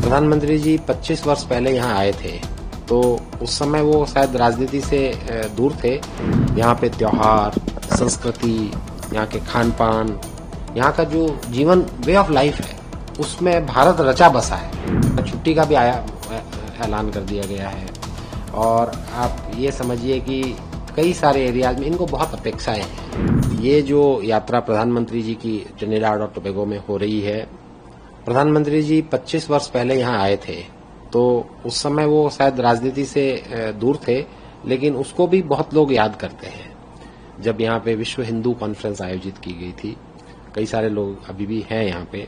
प्रधानमंत्री जी 25 वर्ष पहले यहाँ आए थे, तो उस समय वो शायद राजनीति से दूर थे। यहाँ पे त्योहार, संस्कृति, यहाँ के खान पान, यहाँ का जो जीवन वे ऑफ लाइफ है, उसमें भारत रचा बसा है। छुट्टी का भी ऐलान कर दिया गया है और आप ये समझिए कि कई सारे एरियाज में इनको बहुत अपेक्षाएं हैं। ये जो यात्रा प्रधानमंत्री जी की ट्रिनिडाड और टोबैगो में हो रही है, प्रधानमंत्री जी 25 वर्ष पहले यहाँ आए थे, तो उस समय वो शायद राजनीति से दूर थे, लेकिन उसको भी बहुत लोग याद करते हैं। जब यहाँ पे विश्व हिंदू कॉन्फ्रेंस आयोजित की गई थी, कई सारे लोग अभी भी हैं यहाँ पे।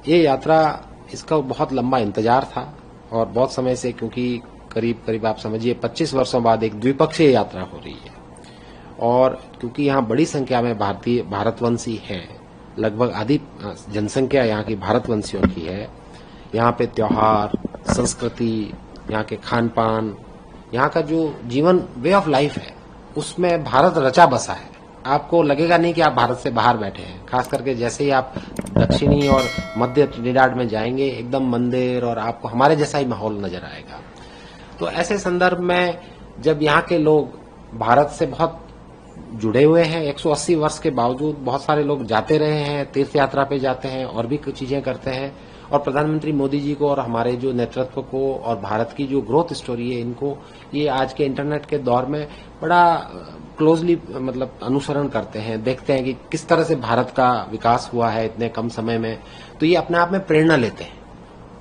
ये यात्रा, इसका बहुत लंबा इंतजार था और बहुत समय से, क्योंकि करीब आप समझिए 25 वर्षों बाद एक द्विपक्षीय यात्रा हो रही है और क्योंकि यहाँ बड़ी संख्या में भारतवंशी हैं, लगभग आधी जनसंख्या यहाँ की भारतवंशियों की है। यहाँ पे त्योहार, संस्कृति, यहाँ के खान पान, यहाँ का जो जीवन वे ऑफ लाइफ है, उसमें भारत रचा बसा है। आपको लगेगा नहीं कि आप भारत से बाहर बैठे हैं। खास करके जैसे ही आप दक्षिणी और मध्य ट्रिनिडाड में जाएंगे, एकदम मंदिर और आपको हमारे जैसा ही माहौल नजर आएगा। तो ऐसे संदर्भ में जब यहाँ के लोग भारत से बहुत जुड़े हुए हैं, 180 वर्ष के बावजूद बहुत सारे लोग जाते रहे हैं, तीर्थ यात्रा पे जाते हैं और भी कुछ चीजें करते हैं, और प्रधानमंत्री मोदी जी को और हमारे जो नेतृत्व को और भारत की जो ग्रोथ स्टोरी है, इनको ये आज के इंटरनेट के दौर में बड़ा क्लोजली मतलब अनुसरण करते हैं, देखते हैं कि किस तरह से भारत का विकास हुआ है इतने कम समय में। तो ये अपने आप में प्रेरणा लेते हैं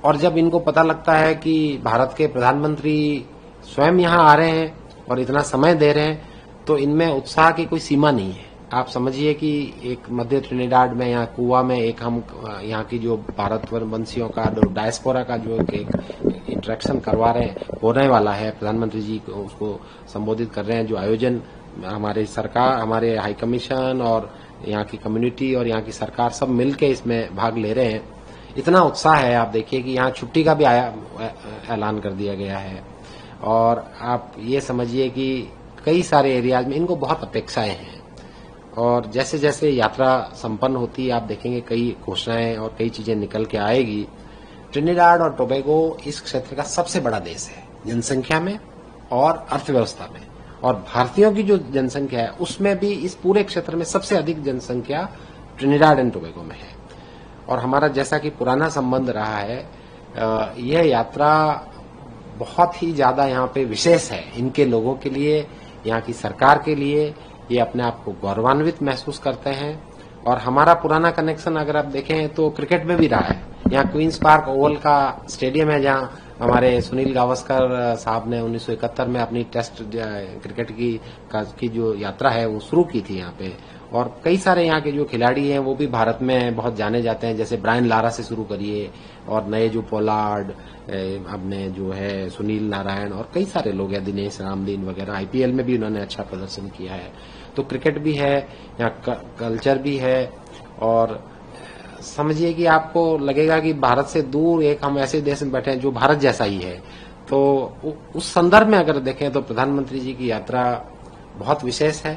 और जब इनको पता लगता है कि भारत के प्रधानमंत्री स्वयं यहाँ आ रहे हैं और इतना समय दे रहे हैं, तो इनमें उत्साह की कोई सीमा नहीं है। आप समझिए कि एक मध्य ट्रिनिडाड में, यहाँ कुआ में, एक हम यहाँ की जो भारतवंशियों का जो डायस्पोरा का जो एक इंटरेक्शन होने वाला है, प्रधानमंत्री जी को उसको संबोधित कर रहे हैं। जो आयोजन हमारे सरकार, हमारे हाई कमीशन और यहाँ की कम्युनिटी और यहाँ की सरकार सब मिलके इसमें भाग ले रहे हैं। इतना उत्साह है, आप देखिए कि यहाँ छुट्टी का भी ऐलान कर दिया गया है और आप ये समझिए कि कई सारे एरियाज में इनको बहुत अपेक्षाएं हैं और जैसे जैसे यात्रा संपन्न होती है, आप देखेंगे कई घोषणाएं और कई चीजें निकल के आएगी। ट्रिनिडाड और टोबैगो इस क्षेत्र का सबसे बड़ा देश है, जनसंख्या में और अर्थव्यवस्था में, और भारतीयों की जो जनसंख्या है उसमें भी इस पूरे क्षेत्र में सबसे अधिक जनसंख्या ट्रिनिडाड एंड टोबैगो में है। और हमारा जैसा कि पुराना संबंध रहा है, यह यात्रा बहुत ही ज्यादा यहाँ पे विशेष है इनके लोगों के लिए, यहाँ की सरकार के लिए। ये अपने आप को गौरवान्वित महसूस करते हैं और हमारा पुराना कनेक्शन अगर आप देखें तो क्रिकेट में भी रहा है। यहाँ क्वींस पार्क ओवल का स्टेडियम है, जहाँ हमारे सुनील गावस्कर साहब ने 1971 में अपनी टेस्ट क्रिकेट की जो यात्रा है वो शुरू की थी यहाँ पे, और कई सारे यहाँ के जो खिलाड़ी हैं वो भी भारत में बहुत जाने जाते हैं। जैसे ब्रायन लारा से शुरू करिए और नए जो पोलार्ड, अपने जो है सुनील नारायण और कई सारे लोग हैं, दिनेश रामदीन वगैरह, आईपीएल में भी उन्होंने अच्छा प्रदर्शन किया है। तो क्रिकेट भी है, यहाँ कल्चर भी है और समझिए कि आपको लगेगा कि भारत से दूर एक हम ऐसे देश में बैठे हैं जो भारत जैसा ही है। तो उस संदर्भ में अगर देखें तो प्रधानमंत्री जी की यात्रा बहुत विशेष है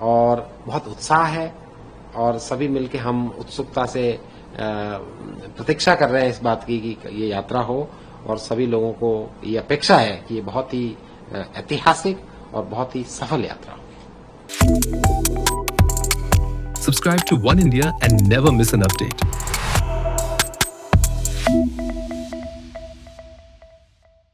और बहुत उत्साह है और सभी मिलके हम उत्सुकता से प्रतीक्षा कर रहे हैं इस बात की कि ये यात्रा हो, और सभी लोगों को ये अपेक्षा है कि ये बहुत ही ऐतिहासिक और बहुत ही सफल यात्रा हो। Subscribe to One India and never miss an update.